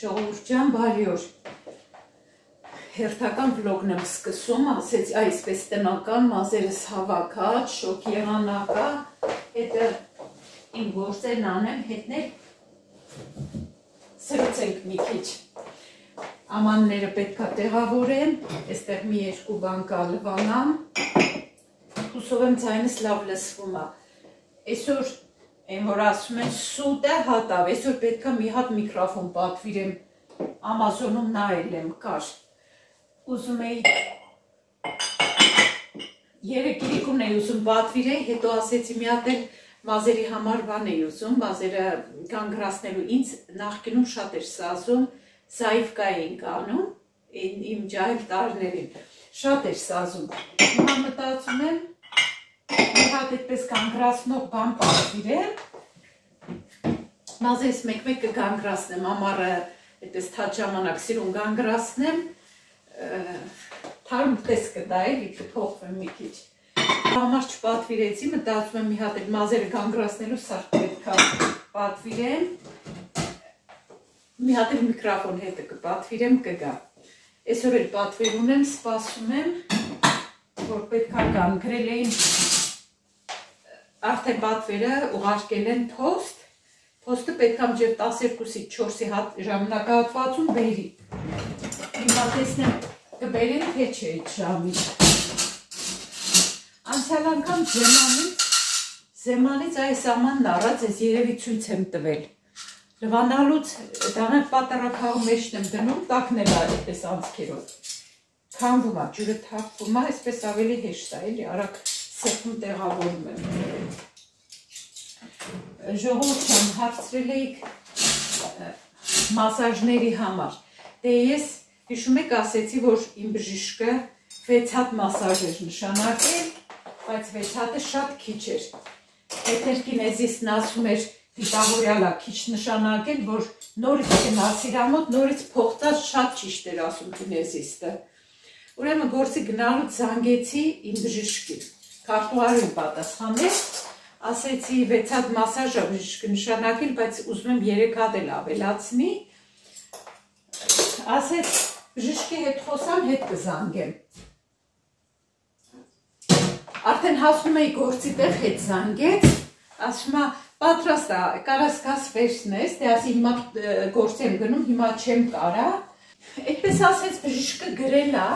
Ժողովուրդ ջան, բարի օր։ Հերթական վլոգն եմ սկսում, ասեցի այսպես տնական, մազերս հավաքած, շոկ եղանակա, հետը իմ գործերն անեմ, հետներ սրուցենք մի քիչ։ Ամանները պետքա տեղավորեմ, այստեղ մի երկու բան կա լվանամ, հուսով եմ ձայնս լավ լսվում է։ Այսօր այն որ ասում են սուտ է հատավ, այսօր պետքա մի հատ միկրոֆոն պատվիրեմ, Ամազոնում նայել եմ կար։ Ուզում էի երեք իրիկուն էի ուզում պատվիրեի, հետո ասեցի մի հատ էլ մազերի համար բան էի ուզում, մազերը կանգրացնելու, ինձ նախկինում շատ էր սազում, զայվկա էինք անում, իմ ջահել տարիներին, շատ էր սազում։ Հիմա մտածում եմ, մի հատ այդպես կանգրացնող բան պատվիրեմ, մազերս մեկ-մեկ կգանգրացնեմ, ամառը այդպես թաց ժամանակ սիրուն կանգրացնեմ, թարմ տես կտա էլի, կփոխվեմ մի քիչ։ Համար չպատվիրեցի, մտածում եմ մի հատ էլ մազերը կանգրացնելու սարք պետքա պատվիրեմ, մի հատ էլ միկրոֆոն հետը կպատվիրեմ կգա։ Այսօր էլ պատվեր ունեմ, սպասում եմ, որ պետքա գան, գրել էին արդեն պատվերը ուղարկել են փոստ, փոստը պետքա մինչև 12-ից 4-ի ժամանակահատվածում բերի։ Հիմա տեսնեմ կբերեն թե չէ այդ ժամից։ Անցյալ անգամ Զեմանից այս ամանն առած ես երևի ցույց եմ տվել։ Լվանալուց դրանք պատառաքաղու մեջն եմ դնում, տակն էլ այդպես անցքերով։ Քամվում է, ջուրը թափվում է, այսպես ավելի հեշտ է, էլի արագ սեղմում տեղավորում եմ։ Ժողովուրդ ջան, հարցրել էիք մասաժների համար։ Դե ես հիշում եք ասեցի, որ իմ բժիշկը 6 հատ մասաժ էր նշանակել, բայց 6 հատը շատ քիչ էր։ Հետերկինեզիսն ասում էր դիտավորյալա քիչ նշանակել, որ նորից գնաց իր մոտ, նորից փոխտած շատ ճիշտ էր ասում կինեզիստը։ Ուրեմն գործի գնալուց զանգեցի իմ բժիշկին, քարտուղարին պատասխանեց, ասեցի 6 հատ մասաժ է բժիշկը նշանակել, բայց ուզում եմ 3 հատ էլ ավելացնի, ասեց բժիշկի հետ խոսամ, հետ կզանգեմ։ Արդեն հասնում էի գործի տեղ հետ զանգեց, ասում է պատրաստ է, կարաս գաս վերցնես, դե ասի հիմա գործի եմ գնում, հիմա չեմ կարա։ Այդպես ասեց բժիշկը գրել է,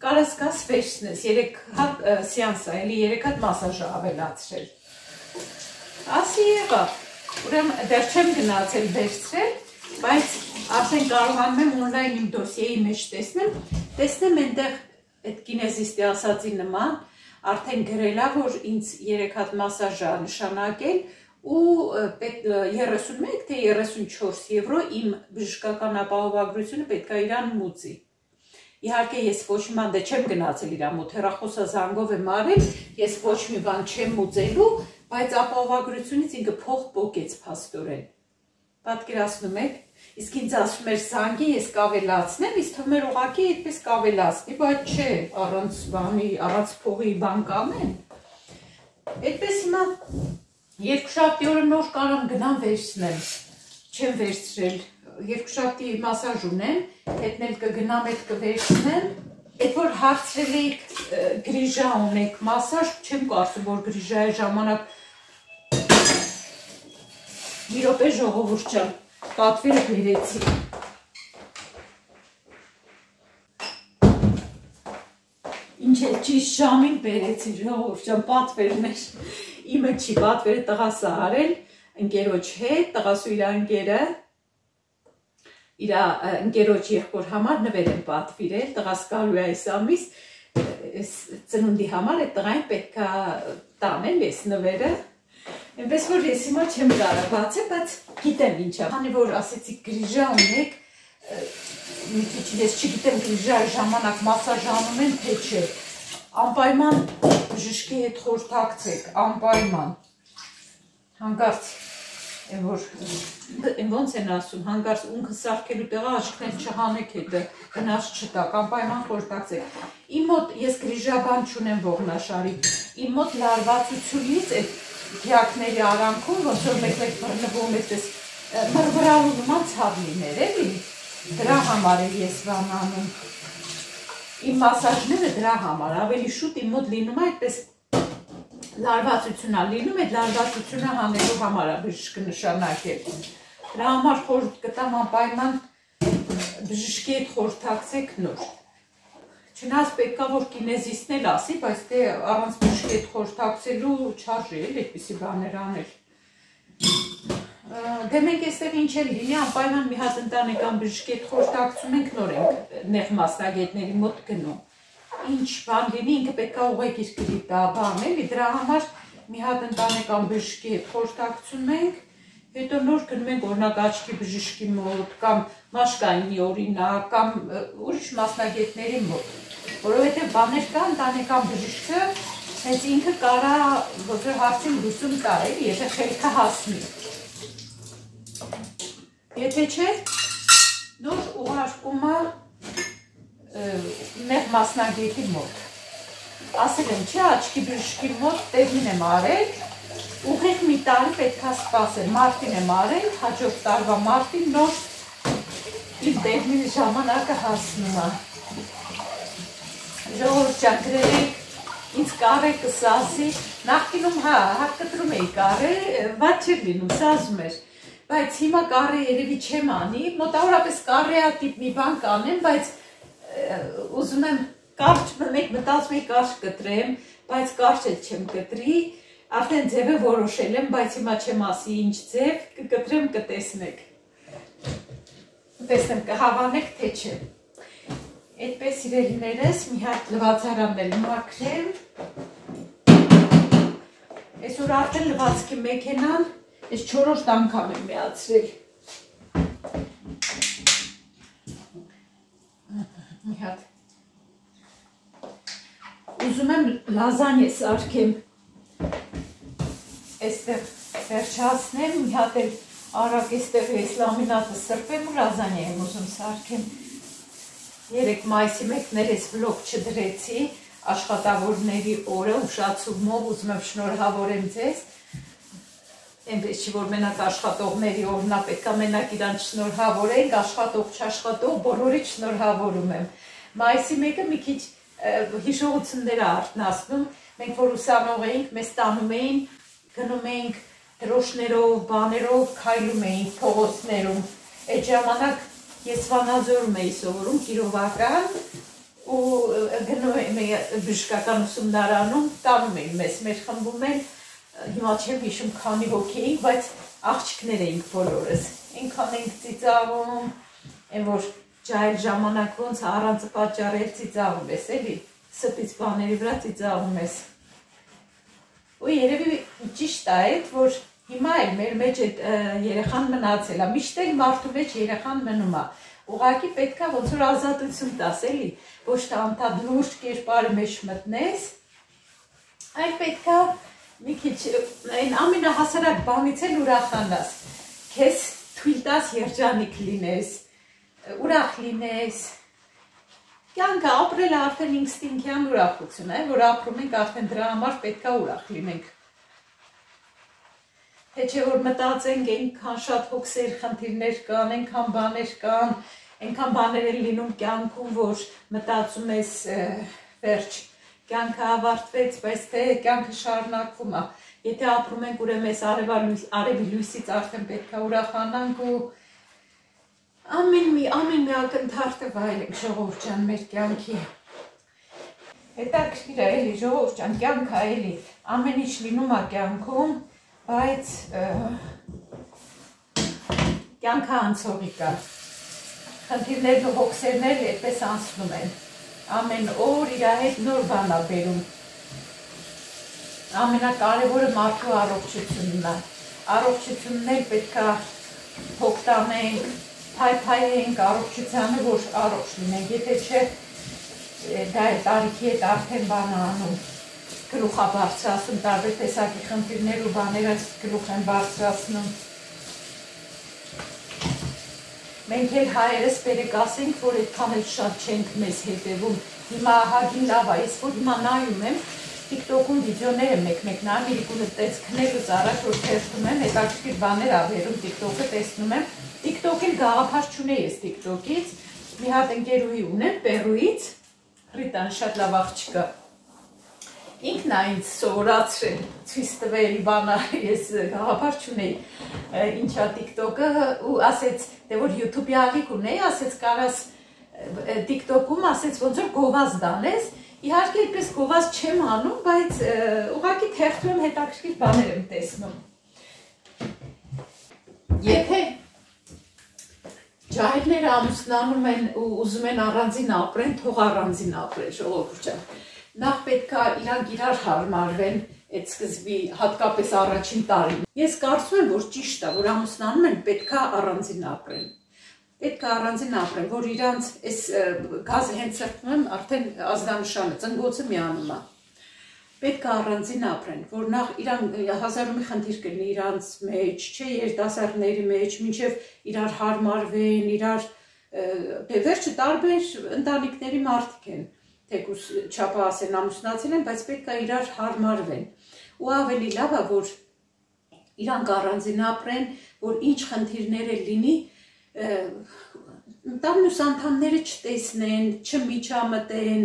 կարաս գաս վերցնես, 3 հատ սեանս է, էլի 3 հատ մասաժ ավելացրել։ Ասի եղավ, ուրեմն դեռ չեմ գնացել վերցրել, բայց արդեն կարողանում եմ օնլայն իմ դոսիեի մեջ տեսնեմ այնտեղ այդ կինեզիստի ասածի նման, արդեն գրել է, որ ինձ 3 հատ մասաժ է նշանակել ու 31 թե 34 եվրո իմ բժշկական ապահովագրությունը պետք է իրան մուծի։ Իհարկե ես ոչ մի բան չեմ գնացել իր մոտ, հեռախոսազանգով եմ արել, ես ոչ մի բան չեմ մուծելու, բայց ապահովագրությունից ինքը փող պոկեց փաստորեն։ Պատկերացնում եք, իսկ ինձ ասում էր զանգի, ես կավելացնեմ, իսկ թվում էր ուղղակի այդպես կավելացնի, բայց չէ, առանց բանի, առանց փողի բան կանեն։ Այդպես հիմա երկուշաբթի օրը նոր կարամ գնամ վերցնեմ, չեմ վերցրել, երկուշաբթի մասաժ ունեմ, հետն էլ կգնամ, հետ կվերցնեմ, այդ որ հարցրել էիք գրիժա ունեք մասաժ, չեմ կարծում, որ գրիժայի ժամանակ մի րոպե ժողովուրդ ջան, պատվերը բերեցի։ Ինչ է ճիշտ ժամին բերեցի ժողովուրդ ջան, պատվերն էր։ Իմը չի, պատվերը տղաս է արել, ընկերոջ հետ, տղասու իր ընկերը, իր ընկերոջ եղբոր համար նվեր են պատվիրել, տղաս գալու է այս ամիս, ծնունդի համար այդ տղային պետք է տանել ես նվերը, այնպես որ ես հիմա չեմ կարա բացել, բայց գիտեմ ինչ է, քանի որ ասեցի գրիժա ունեք, մի քիչ ես չգիտեմ գրիժայի ժամանակ մասաժ անում են, թե չէ, անպայման բժշկի հետ խորհրդակցեք, անպայման, հանկարծ, ոնց են ասում, հանկարծ ունքը սարքելու տեղը աչքներ չհանեք հետը, գնաց չտակ, անպայման խորհրդակցեք։ Իմ մոտ ես գրիժաբան չունեմ ողնաշարի, իմ մոտ լարվածությունից այդ գյակների արանքում, ոնց որ մեկ-մեկ բռնվում այդպես մռվռալու նման ցավ լիներ, էլի, Դրա համար է ես բան անում։ Իմ մասաժները դրա համար, ավելի շուտ իմ մոտ լինում է այդպես լարվածություն է լինում, այդ լարվածությունը հանելու համար է բժիշկը նշանակել։ Դրա համար խորհուրդ կտամ անպայման բժշկի հետ խորհրդակցեք նոր։ Չնայած պետք է որ կինեզիստն էլ ասի, բայց դե առանց բժշկի հետ խորհրդակցելու չարժի էլ այդպիսի բաներ անել։ Դե մենք այստեղ ինչ էլ լինի, անպայման մի հատ ընտանեկան բժշկի հետ խորհրդակցում ենք, նոր ենք նեղ մասնագետների մոտ գնում։ Ինչ բան լինի, ինքը պետք է ուղղակի գրի տա բան էլի, դրա համար մի հատ ընտանեկան բժշկի հետ խորհրդակցում ենք, հետո նոր գնում ենք օրինակ աչքի բժշկի մոտ կամ մաշկայինի օրինակ կամ ուրիշ մասնագետների մոտ, որովհետև բաներ կա ընտանեկան բժիշկը հենց ինքը կարա որ հարցին լուծում տա էլի, եթե խելքը հասնի։ Եթե չէ, նոր ուղարկումը նեղ մասնագետի մոտ։ Ասել եմ, չէ, աչքի բժշկի մոտ տերմին եմ արել, ուղիղ մի տարի պետք է սպասել, մարտին եմ արել, հաջորդ տարվա մարտին նոր իմ տերմինի ժամանակը հասնում է։ Ժողովուրդ ջան, գրեք, ինձ կարեկը սազի, նախկինում հարկտրում էի կարե, վատ չէր լինում, սազում էր, բայց հիմա կարե երևի չեմ անի, մոտավորապես կարեատիպ մի բան կանեմ, բայց ուզում եմ կարճ, մեկ մտածում էի կարճ կտրեմ, բայց կարճ էլ չեմ կտրի, արդեն ձևը որոշել եմ, բայց հիմա չեմ ասի ինչ ձև, կկտրեմ կտեսնեք, տեսնեմ կհավանեք թե չէ, այդպես սիրելիներս մի հատ լվացարանն էլ մաքրեմ, այսօր արդեն լվացքի մեքենան, ես 4-րդ անգամ եմ միացրել, մի հատ, ուզում եմ լազանյե սարքեմ, այստեղ վերջացնեմ, մի հատ էլ արագ այստեղ ես լամինատը սրբեմ ու լազանյա եմ ուզում սարքեմ, 3 մայիսի 1-ն ես վլոգ չդրեցի, աշխատավորների օրը ուշացումով ուզում եմ շնորհավորեմ ձեզ, այնպես չի որ մենակ աշխատողների օրնա պետք է մենակ իրանց շնորհավորենք, աշխատող չաշխատող բոլորիդ շնորհավորում եմ, մայիսի 1-ը մի քիչ հիշողությունները արթնացնում, մենք որ ուսանող էինք, մեզ տանում էին, գնում էինք դրոշներով, բաներով, քայլում էինք փողոցներում, այդ ժամանակ ես Վանաձորում էի սովորում, Կիրովական ու գնում էի բժշկական ուսումնարանում, տանում էին մեզ, մեր խմբում են, հիմա չեմ հիշում քանի հոգի էինք, բայց աղջիկներ էինք բոլորս, այնքան էինք ծիծաղում, այն որ ջահել ժամանակ ոնց առանց պատճառել ծիծաղում ես, էլի, ստից բաների վրա ծիծաղում ես։ Ու երևի ճիշտ է այդ, որ հիմա էլ մեր մեջ այդ երեխան մնացել է, միշտ էլ մարդու մեջ երեխան մնում է, ուղղակի պետք է ոնց որ ազատություն տաս, էլի, ոչ թե անդադ լուրջ կերպարի մեջ մտնես, այլ պետք է մի քիչ այն ամենահասարակ բանից էլ ուրախանաս, քեզ թույլ տաս երջանիկ լինես, ուրախ լինես, կյանքը ապրելը արդեն ինստինկտյան ուրախություն է, որ ապրում ենք արդեն դրա համար պետք է ուրախ լինենք։ Թե չէ որ մտածենք այնքան շատ հոգսեր, խնդիրներ կան, այնքան բաներ կան, այնքան բաներ են լինում կյանքում, որ մտածում ես վերջ, կյանքը ավարտվեց, բայց թե կյանքը շարունակվում է։ Եթե ապրում ենք ուրեմն արևի լույսից արդեն պետք է ուրախանանք ու ամեն մի ակնթարթը վայելենք ժողովուրդ ջան մեր կյանքի։ Հետաքրքիր է էլի ժողովուրդ ջան, կյանքը էլի ամեն ինչ լինում է կյանքում, բայց կյանքը անցողիկ է։ Խնդիրներն ու հոգսերն էլ այդպես անցնում են։ Ամեն օր իր հետ նոր բան է բերում։ Ամենակարևորը մարդու առողջությունն է։ Առողջությունն էլ պետք է փոխ տանենք, փայփայենք առողջությանը, որ առողջ լինենք, եթե չէ դա է տարիքի հետ արդեն բան անում, գլուխ է բարձրացնում, տարբեր տեսակի խնդիրներ ու բաները գլուխ են բարձրացնում։ Մենք էլ հայերս բերեք ասենք, որ այդքան էլ շատ չենք մեզ հետևում, հիմա ահագին լավ է, ես որ հիմա նայում եմ, TikTok-ում վիդեոներ եմ մեկ-մեկ նայում, իրիկունը տես քնելուց առաջ որ թերթում եմ, հետաքրքիր բաներ ա վերում TikTok-ը տեսնում եմ, TikTok-ին գաղափար չունեի ես TikTok-ից, մի հատ ընկերուհի ունեմ Պերուից, Ռիտան շատ լավ աղջիկա։ Ինքն այնց սովորացրել, ցույց տվել բանը, ես գաղափար չունեի, ինչա TikTok-ը ու ասեց, դե որ YouTube-ի ալիք ունեի, ասեց կարաս TikTok-ում ասեց ոնց որ գովազ դանես, իհարկե այդպես գովազ չեմ անում, բայց ուղղակի թերթում եմ հետաքրքիր բաներ եմ տեսնում։ Եթե ջահելները ամուսնանում են ու ուզում են առանձին ապրեն, թող առանձին ապրեն, ժողովուրդ ջան։ Նախ պետք է իրանք իրար հարմարվեն այդ սկզբի, հատկապես առաջին տարին։ Ես կարծում եմ, որ ճիշտ է, որ ամուսնանում են, պետք է առանձին ապրեն։ Պետք է առանձին ապրեն, որ իրանց այս գազը հենց սրտում եմ, արդեն ազդանշանը, ծնգոցը միանում է։ Պետք է առանձին ապրեն, որ նախ իրան հազար ու մի խնդիր կլինի իրանց մեջ, չէ, երիտասարդների մեջ, մինչև իրար հարմարվեն, իրար դե վերջը տարբեր ընտանիքների մարդիկ են, թեկուզ չափը ասեն ամուսնացել են, բայց պետք է իրար հարմարվեն։ Ու ավելի լավ է, որ իրանք առանձին ապրեն, որ ինչ խնդիրներ լինի, տան մյուս անդամները չտեսնեն, չմիջամտեն,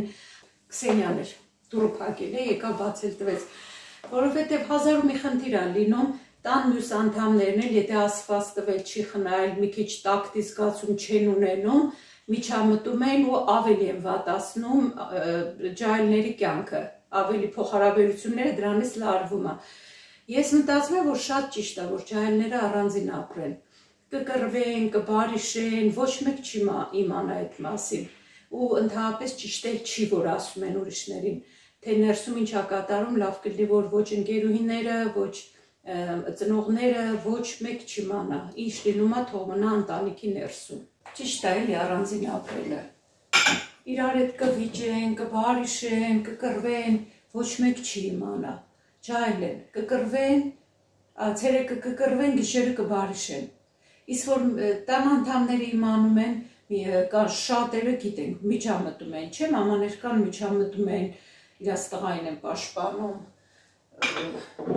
Քսենիան էր դուրը փակել է, եկավ բացել տվեց, որովհետև հազար ու մի խնդիր է լինում, տան մյուս անդամներն էլ, եթե ասված տվել չի խնայել, մի քիչ տակտի զգացում չեն ունենում, միջամտում են ու ավելի են վատացնում ջահելների կյանքը, ավելի փոխհարաբերությունները դրանից լարվում է։ Ես մտածում եմ, որ շատ ճիշտ է, որ ջահելները առանձին ապրեն, կկռվեն, կբարիշեն, ոչ մեկ չի իմանա այդ մասին։ Ու ընդհանրապես ճիշտ էլ չի, որ ասում են ուրիշներին, թե ներսում ինչ է կատարում, լավ կլինի, որ ոչ ընկերուհիները, ոչ ծնողները, ոչ մեկ չիմանա, ինչ լինում է, թող մնա ընտանիքի ներսում։ Ճիշտ է էլի առանձին ապրելը։ Իրար հետ կվիճեն, կբարիշեն, կկռվեն, ոչ մեկ չի իմանա։ Ջահել են, կկռվեն, ցերեկը կկռվեն, գիշերը կբարիշեն։ Իսկ որ տան անդամները իմանում են, կան շատերը գիտենք, միջամտում են, չէ՞, մամաներ կան միջամտում են, իրաց տղային են պաշտպանում,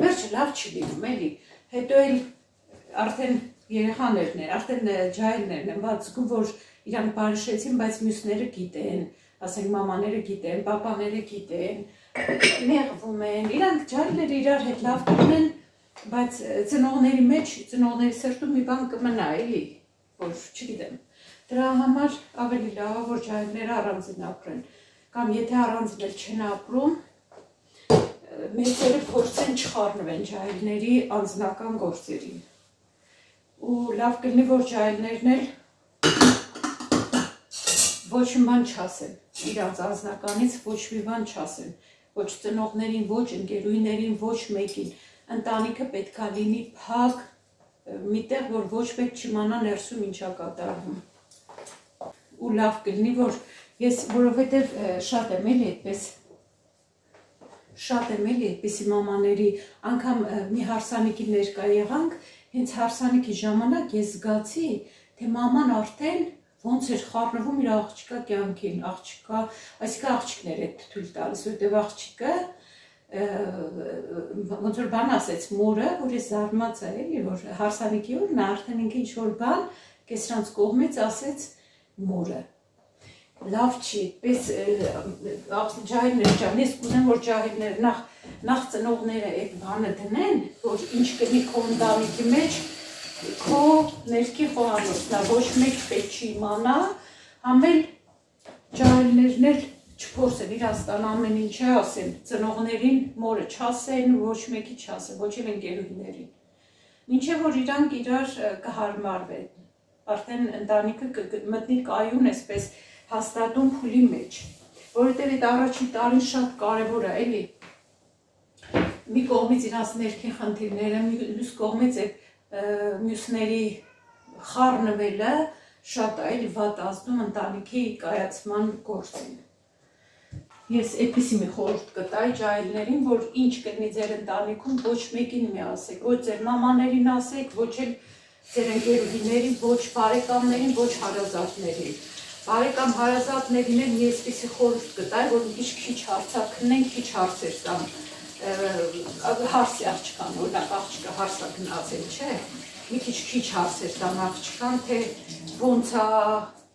վերջը լավ չի լինում, էլի, հետո էլ արդեն երեխաներն են, արդեն ջահելներն են, զգում, որ իրանք բարիշեցին, բայց մյուսները գիտեն, ասենք մամաները գիտեն, պապաները գիտեն, նեղվում են, իրանք ջահելները իրար հետ լավ կլինեն, բայց ծնողների մեջ, ծնողների սրտում մի բան կմնա, էլի, որ չգիտեմ։ Դրա համար ավելի լավ է, որ ջահելները առանձին ապրեն, կամ եթե առանձին էլ չեն ապրում, մեծերը փորձեն չխառնվեն ջահելների անձնական գործերին։ Ու լավ կլինի, որ ջահելներն էլ ոչ մի բան չասեն, իրանց անձնականից ոչ մի բան չասեն, ոչ ծնողներին, ոչ ընկերուհիներին, ոչ մեկին, ընտանիքը պետք է լինի փակ, միտեղ, որ ոչ մեկ չիմանա ներսում ինչ է կատարվում։ Ու լավ կլինի, որ ես, որովհետև շատ եմ էլի այդպիսի մամաների, անգամ մի հարսանիքի ներկա եղանք, հենց հարսանիքի ժամանակ ես զգացի, թե մաման արդեն ոնց էր խառնվում իր աղջիկա կյանքին, աղջիկա, այսինքն աղջիկներ է թույլ տալիս, որտեղ աղջիկը ոնց որ բան ասեց մորը, որ ես զարմացա էլի, որ հարսանիքի օրն արդեն ինքը ինչ-որ բան կեսրանց կողմից ասեց մորը։ Լավ չի, պես ջահելներ ջան, ես կուզեմ, որ ջահելները նախ ծնողները այդ բանը դնեն, որ ինչ կլինի քո ընտանիքի մեջ, քո ներքի խոհանոցն է, ոչ մեկ պետք չի իմանա, համել ջահելներն էլ չփորձեն իրանց տան ամեն ինչը ասեն, ծնողներին մորը չասեն, ոչ մեկի չասեն, ոչ էլ ընկերուհիներին։ Մինչև որ իրանք իրար կհարմարվեն, արդեն ընտանիքը կմտնի կայուն այսպես հաստատուն փուլի մեջ, որովհետև այդ առաջին տարին շատ կարևոր է, էլի։ Մի կողմից իրանց ներքին խնդիրները, մյուս կողմից այդ մյուսների խառնվելը շատ է, էլի վատ ազդում ընտանիքի կայացման գործին։ Ես այդպիսի մի խորհուրդ կտայի ջահելներին, որ ինչ կլինի ձեր ընտանիքում, ոչ մեկին մի ասեք, ոչ ձեր մամաներին ասեք, ոչ էլ ձեր ընկերուհիներին, ոչ բարեկամներին, ոչ հարազատներին։ Բարեկամ հարազատներին էլ մի այսպիսի խորհուրդ կտայի, որ մի քիչ հարցաքննեն, քիչ հարցեր տան, հարսի աղջկան, օրինակ աղջիկը հարսա գնացել, չէ։ մի քիչ հարցեր տան աղջկան, թե ոնց է,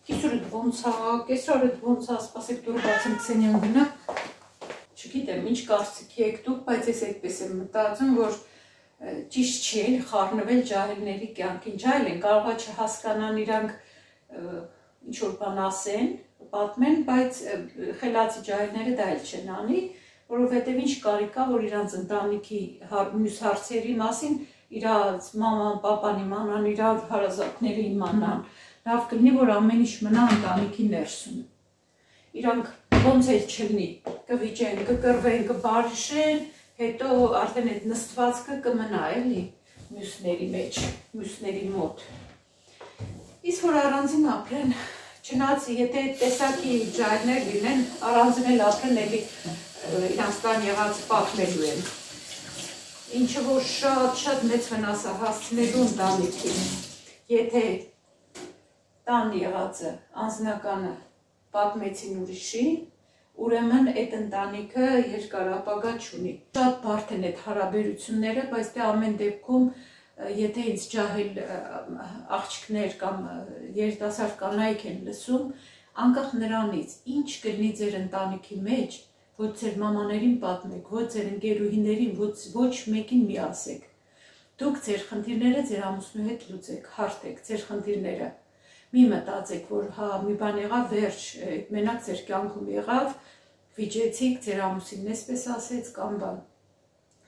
կիսուրդ ոնց է, կեսրորդ ոնց է, սպասեք դուրը բացեմ Քսենիան գնա։ Չգիտեմ, ինչ կարծիքի եք դուք, բայց ես այդպես եմ մտածում, որ ճիշտ չի էլ խառնվել ջահելների կյանքին։ Ջահել են, կարող է չհասկանան իրանք ինչ-որ բան ասեն, պատմեն, բայց խելացի ջահելները դա էլ չեն անի, որովհետև ինչ կարիք կա, որ իրանց ընտանիքի մյուս հարցերի մասին իրաց մաման, պապան իմանան, իրար հարազատները իմանան, լավ կլինի, որ ամեն ինչ մնա ընտանիքի ներսում։ Իրանք ոնց էլ չլինի, կվիճեն, կկռվեն, կբարիշեն, հետո արդեն այդ նստվածքը կմնա էլի մյուսների մեջ, մյուսների մոտ։ Իսկ որ առանձին ապրեն, չնայած եթե տեսակի ջահելներ լինեն, առանձին էլ ապրեն էլի իրանց տան եղած պատմելու են։ Ինչը որ շատ մեծ վնաս է հասցնելու ընտանիքին, եթե տան եղածը, անձնականը պատմեցին ուրիշին, ուրեմն այդ ընտանիքը երկար ապագա չունի։ Շատ բարդ են այդ հարաբերությունները, բայց դե ամեն դեպքում եթե ինձ ջահել աղջիկներ կամ երիտասարդ կանայք են լսում, անկախ նրանից ինչ կլինի ձեր ընտանիքի մեջ, ոչ ձեր մամաներին պատմեք, ոչ ձեր ընկերուհիներին, ոչ մեկին մի ասեք։ Դուք ձեր խնդիրները ձեր ամուսնու հետ լուծեք, հարթեք ձեր խնդիրները։ Մի մտածեք, որ հա մի բան եղավ, վերջ, մենակ ձեր կյանքում եղավ, վիճեցիք, ձեր ամուսինն էսպես ասեց կամ բան։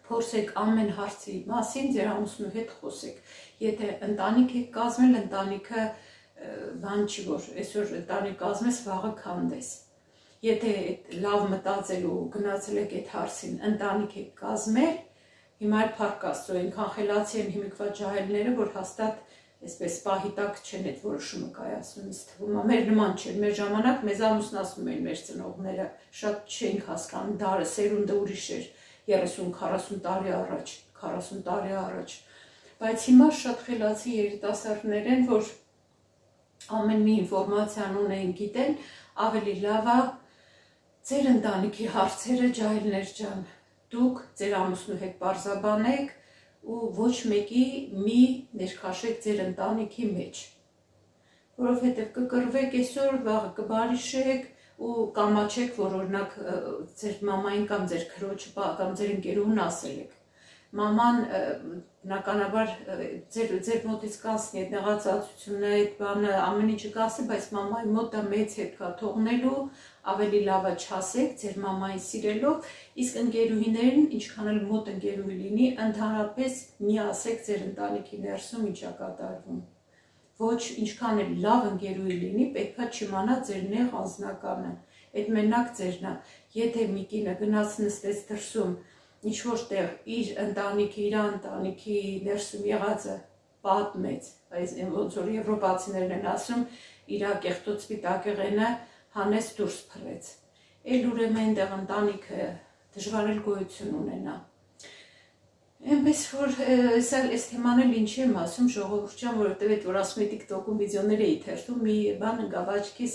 Փորձեք ամեն հարցի մասին ձեր ամուսնու հետ խոսեք։ Եթե ընտանիք եք կազմել, ընտանիքը բան չի, որ այսօր ընտանիք կազմես, վաղը քանդես։ Եթե լավ մտածել ու գնացել եք այդ հարցին, ընտանիք եք կազմել, հիմա էլ փառք Աստծո, այնքան խելացի են հիմիկվա ջահելները, որ հաստատ այսպես պահի տակ չեն այդ որոշումը կայացնում, ինձ թվում է, մեր նման չէր, մեր ժամանակ մեզ ամուսնացնում էին մեր ծնողները, շատ չէինք հասկանում, դարը, սերունդը ուրիշ էր, 30-40 տարի առաջ, 40 տարի առաջ, բայց հիմա շատ խելացի երիտասարդներ են, որ ամեն մի ինֆորմացիան ունեն, գիտեն, ավելի լավ է ձեր ընտանիքի հարցերը ջահելներ ջան, դուք ձեր ամուսնու հետ պարզաբանեք ու ոչ մեկի մի ներքաշեք ձեր ընտանիքի մեջ, որովհետև կկռվեք այսօր, վաղը կբարիշեք ու կամաչեք, որ օրինակ ձեր մամային կամ ձեր քրոջը կամ ձեր ընկերուհուն ասել եք։ Մաման բնականաբար ձեր մոտից կանցնի այդ նեղացածությունը, այդ բանը ամեն ինչը կասի, բայց մամայի մոտ դա մեծ հետ կա թողնելու, ավելի լավը չասեք ձեր մամային սիրելով, իսկ ընկերուհիներին, ինչքան էլ մոտ ընկերուհի լինի, ընդհանրապես մի ասեք ձեր ընտանիքի ներսում ինչա կատարվում։ Ոչ ինչքան էլ լավ ընկերուհի լինի, պետքա չիմանա ձեր նեղ անձնականը, այդ մենակ ձերն է։ Եթե մի կինը գնաց նստեց դրսում, ինչ-որ տեղ իր ընտանիքի ներսում եղածը պատմեց, այս ոնց որ եվրոպացիներն են ասում, իր կեղտոտ սպիտակեղենը հանեց դուրս փռեց։ Էլ ուրեմն այնտեղ ընտանիքը դժվար էլ գոյություն ունենա։ Այնպես որ այս թեման էլ ինչի եմ ասում ժողովուրդ ջան, որովհետև այդ որ ասում էի TikTok-ում վիդեոներ էի թերթում, մի բան ընկավ աչքիս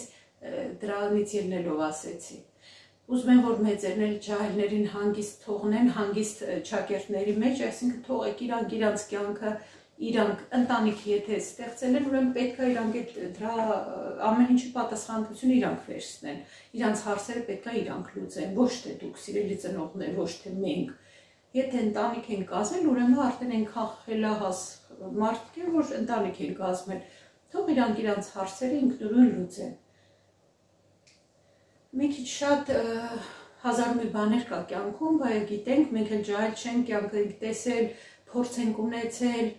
դրանից ելնելով ասեցի։ Ուզում եմ, որ մեծերն էլ ջահելներին հանգիստ թողնեն, հանգիստ ճակերտների մեջ, այսինքն թողեք իրանց կյանքը, իրանք ընտանիքի եթե ստեղծել են, ուրեմն պետք է իրանք դրա ամեն ինչի պատասխանատվությունը իրանք վերցնեն, իրանց հարցերը պետք է իրանք լուծեն, ոչ թե դուք սիրելի ծնողներ, ոչ թե մենք։ Եթե ընտանիք են կազմել, ուրեմն արդեն այնքան խելահաս մարդիկ են, որ ընտանիք են կազմել, թող իրանք հարցերը ինքնուրույն լուծեն։ Մի քիչ շատ հազար մի բաներ կա կյանքում, բայց գիտենք, մենք էլ ջահել չենք, կյանքը ենք տեսել, փորձ ենք ունեցել,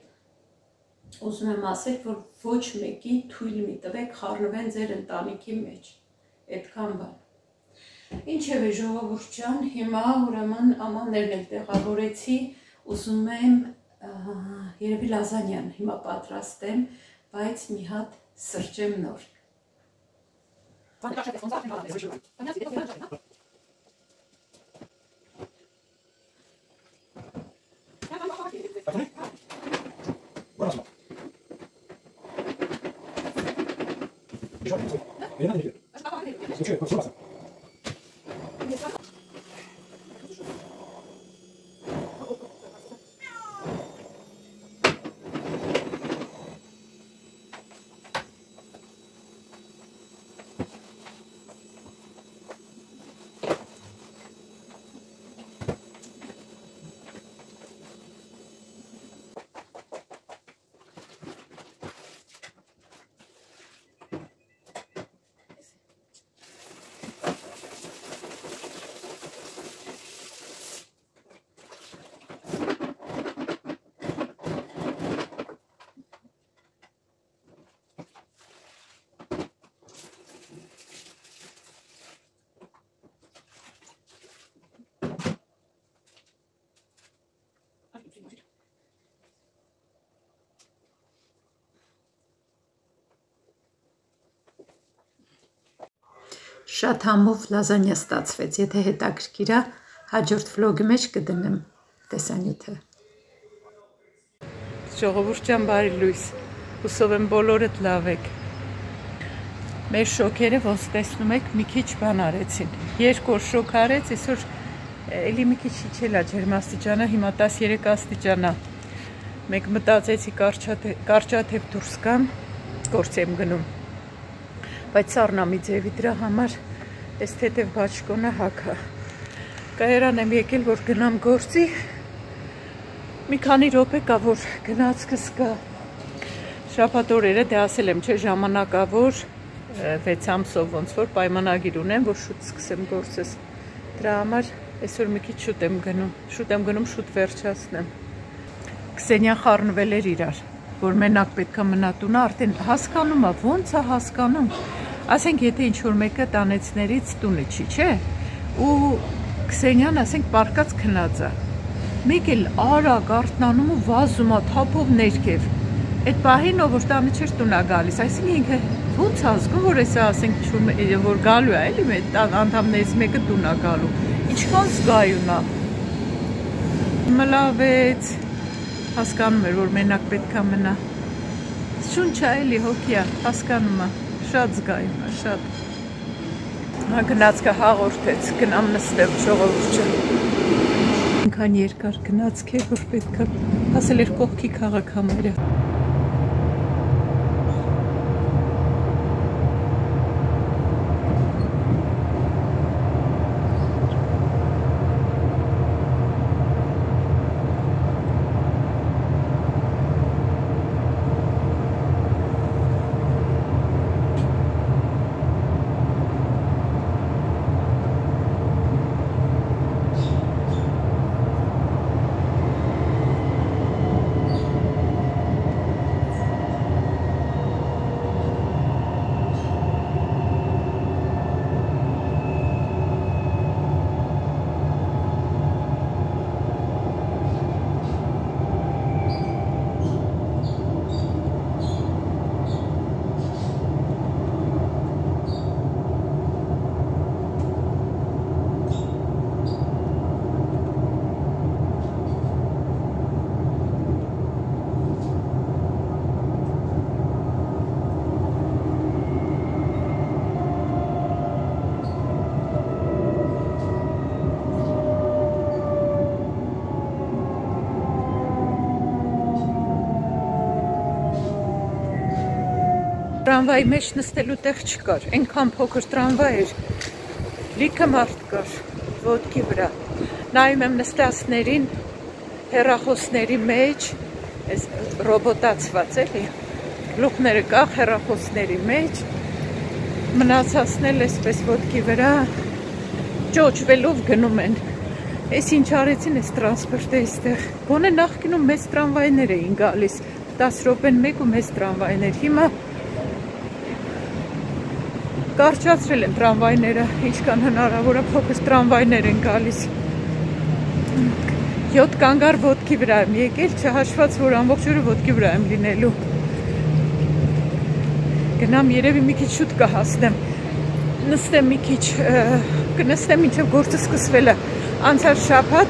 ուզում եմ ասել, որ ոչ մեկի թույլ մի տվեք խառնվեն ձեր ընտանիքի մեջ, այդքան բան։ Ինչևէ ժողովուրդ ջան, հիմա ուրեմն ամաններն էլ տեղավորեցի, ուզում եմ երևի լազանյան հիմա պատրաստեմ, բայց մի հատ սրճեմ նոր։ Շատ համով լազանյա ստացվեց, եթե հետաքրքիր է, հաջորդ վլոգի մեջ կդնեմ տեսանյութը։ Ժողովուրդ ջան, բարի լույս, հուսով եմ բոլորդ լավ եք։ Մեր շոքերը, ոնց տեսնում եք, մի քիչ բան արեցին։ 2 օր շոք արեց, այսօր էլի մի քիչ իջել է ջերմաստիճանը, հիմա 13 աստիճան է։ Մեկ մտածեցի կարճաթև դուրս գամ, գործ եմ գնում։ Բայց սառնամի ձևի դրա համար այս թեթև բաճկոնը հագա։ Կայարան եմ եկել, որ գնամ գործի, մի քանի րոպե կա, որ գնացքս կա։ Շաբաթ օրերը դե ասել եմ, չէ, ժամանակավոր 6 ամսով ոնց որ պայմանագիր ունեմ, որ շուտ սկսեմ գործս։ Դրա համար այսօր մի քիչ շուտ եմ գնում, շուտ վերջացնեմ։ Քսենիան խառնվել էր իրար, որ մենակ պետքա մնա տունը, արդեն հասկանում է, ոնց է հասկանում։ Ասենք, եթե ինչ-որ մեկը տանեցներից տունը չի, չէ, ու Քսենյան, ասենք, պարկած քնած է, մեկ էլ արագ արթնանում ու վազում է թափով ներքև, այդ պահին, որ տանը չէր տունա գալիս, այսինքն ինքը ոնց ազգում, որ էսա, ասենք, որ գալու է, էլի տան անդամներից մեկը տունա գալու, ինչքան զգայուն է, մլավեց, հասկանում էր, որ մենակ պետքա մնա, շունչ է, էլի հոգի է, հասկանում է, շատ զգայուն է, շատ, գնացքը հաղորդեց, գնամ նստեմ ժողովուրդը, ինքան երկար գնացք է, որ պետքա, ասել էր կողքի քաղաքամարը։ Տրամվայի մեջ նստելու տեղ չկար, այնքան փոքր տրամվայ էր, լիքը մարդ կար, ոտքի վրա, նայում եմ նստածներին, հեռախոսների մեջ, այս ռոբոտացված էլի, գլուխները կախ հեռախոսների մեջ, մնացածնել էսպես ոտքի վրա, ճոճվելով գնում են, այս ինչ արեցին այս տրանսպորտը այստեղ, գոնե նախկինում մեծ տրամվայներ էին գալիս, 10 րոպեն մեկ ու մեծ տրամվայներ, հիմա կարճացրել են տրամվայները, ինչքան հնարավոր է փոքր տրամվայներ են գալիս։ 7 կանգար ոտքի վրա եմ եկել, չհաշված, որ ամբողջ օրը ոտքի վրա եմ լինելու։ Գնամ երևի մի քիչ շուտ կհասնեմ, նստեմ մի քիչ, կնստեմ մինչև գործը սկսվել է։ Անցյալ շաբաթ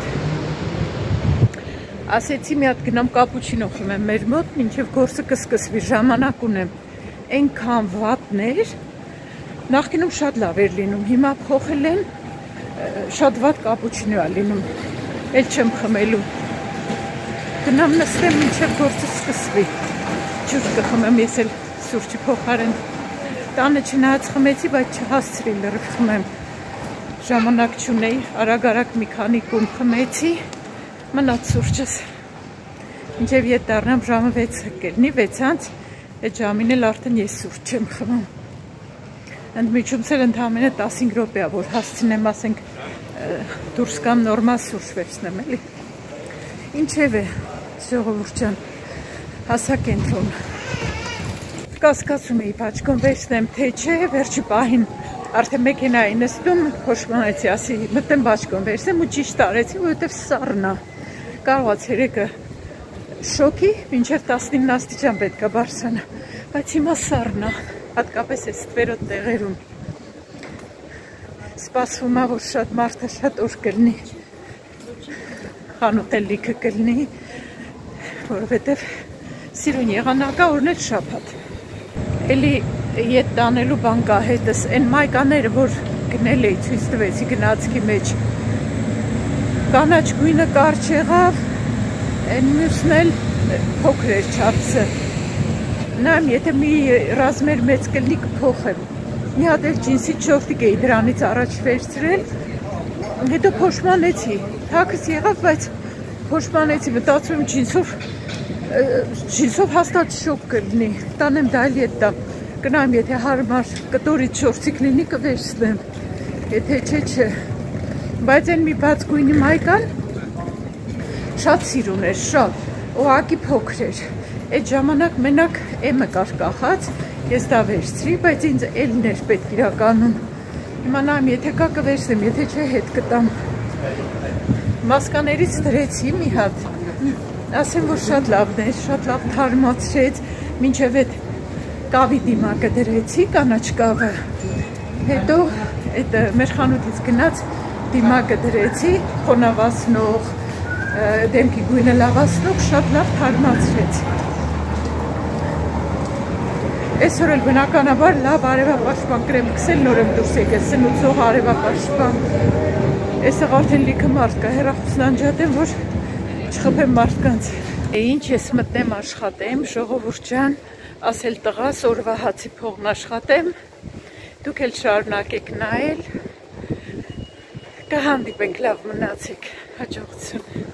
ասեցի մի հատ գնամ կապուչինո խմեմ մեր մոտ, մինչև գործը կսկսվի, ժամանակ ունեմ, այնքան վատներ, նախկինում շատ լավ էր լինում, հիմա փոխել են, շատ վատ կապուչինո է լինում, էլ չեմ խմելու, գնամ նստեմ մինչև գործը սկսվի, ջուր կխմեմ, ես էլ սուրճի փոխարեն, տանը չնայած խմեցի, բայց չհասցրի լրիվ խմեմ, ժամանակ չունեի, արագ-արագ մի քանի կում խմեցի, մնաց սուրճս, մինչև ետ դառնամ ժամը 6 կլինի, 6-ից, այդ ժամին էլ արդեն ես սուրճ չեմ խմում։ Ընդմիջում սեր ընդամենը 15 րոպե է, որ հասցնեմ, ասենք, դուրս կամ նորմալ սուրճ վերցնեմ, էլի։ Ինչև է, ժողովուրդ ջան, հասա կենտրոն։ Կասկածում էի բաճկոն վերցնեմ, թե չէ, վերջի պահին արդեն մեքենայի նստում, փոշմանեցի, ասի, մտեմ բաճկոն վերցնեմ ու ճիշտ արեցի, որովհետև սառն է։ Կարող է ցերեկը շոկի, մինչև 19 աստիճան պետք է բարձրանա, բայց հիմա սառն է, հատկապես այս ստվերոտ տեղերում։ սպասվում է, որ շատ մարդը շատ ուշ կլինի, խանութ էլ լիքը կլինի, որովհետև սիրուն եղանակա օրն էլ շաբաթ։ Էլի ետ տանելու բան կա հետս, այն մայկաները, որ գնել էի ցույց տվեցի գնացքի մեջ, կանաչ գույնը կարճ եղավ, այն մյուսն էլ փոքր էր չափսը։ Նայեմ, եթե մի ռազմեր մեծ կլինի կփոխեմ։ Մի հատ էլ ջինսի չորտիկ էի դրանից առաջ վերցրել, հետո փոշմանեցի, թաքս եղավ, բայց փոշմանեցի, մտածում ջինսով հաստատ շոկ կլինի, տանեմ դա էլ ետ տամ, կնայեմ, եթե հարմար կտորից չորտիկ լինի կվերցնեմ, եթե չէ, բայց այն մի բաց գույնի մայկան շատ սիրուն էր, շատ, ուղղակի փոքր էր, այդ ժամանակ մենակ էմը կար կախած, ես դա վերցրի, բայց ինձ էլն էր պետք իրականում, հիմա նայեմ, եթե կա կվերցնեմ, եթե չէ հետ կտամ, մասկաներից դրեցի մի հատ, ասեմ, որ շատ լավն էր, շատ լավ թարմացրեց, մինչև այդ կավի դիմակը դրեցի, կանաչ կավը, հետո այդ մեր խանութից գնաց դիմակը դրեցի, խոնավացնող, դեմքի գույնը լավացնող, շատ լավ թարմացրեց։ Այսօր էլ բնականաբար լավ արևապաշտպան կրեմ քսել նոր եմ դուրս եկել, սնուցող արևապաշտպան։ Այսօր արդեն լիքը մարդ կա, հեռախոսն անջատեմ, որ չխփեմ մարդկանց։ Ինչ ես մտնեմ աշխատեմ, ժողովուրդ ջան, ասել տղաս օրվա հացի փողն աշխատեմ, դուք էլ շարունակեք նայել, կհանդիպենք, լավ մնացեք, հաջողություն։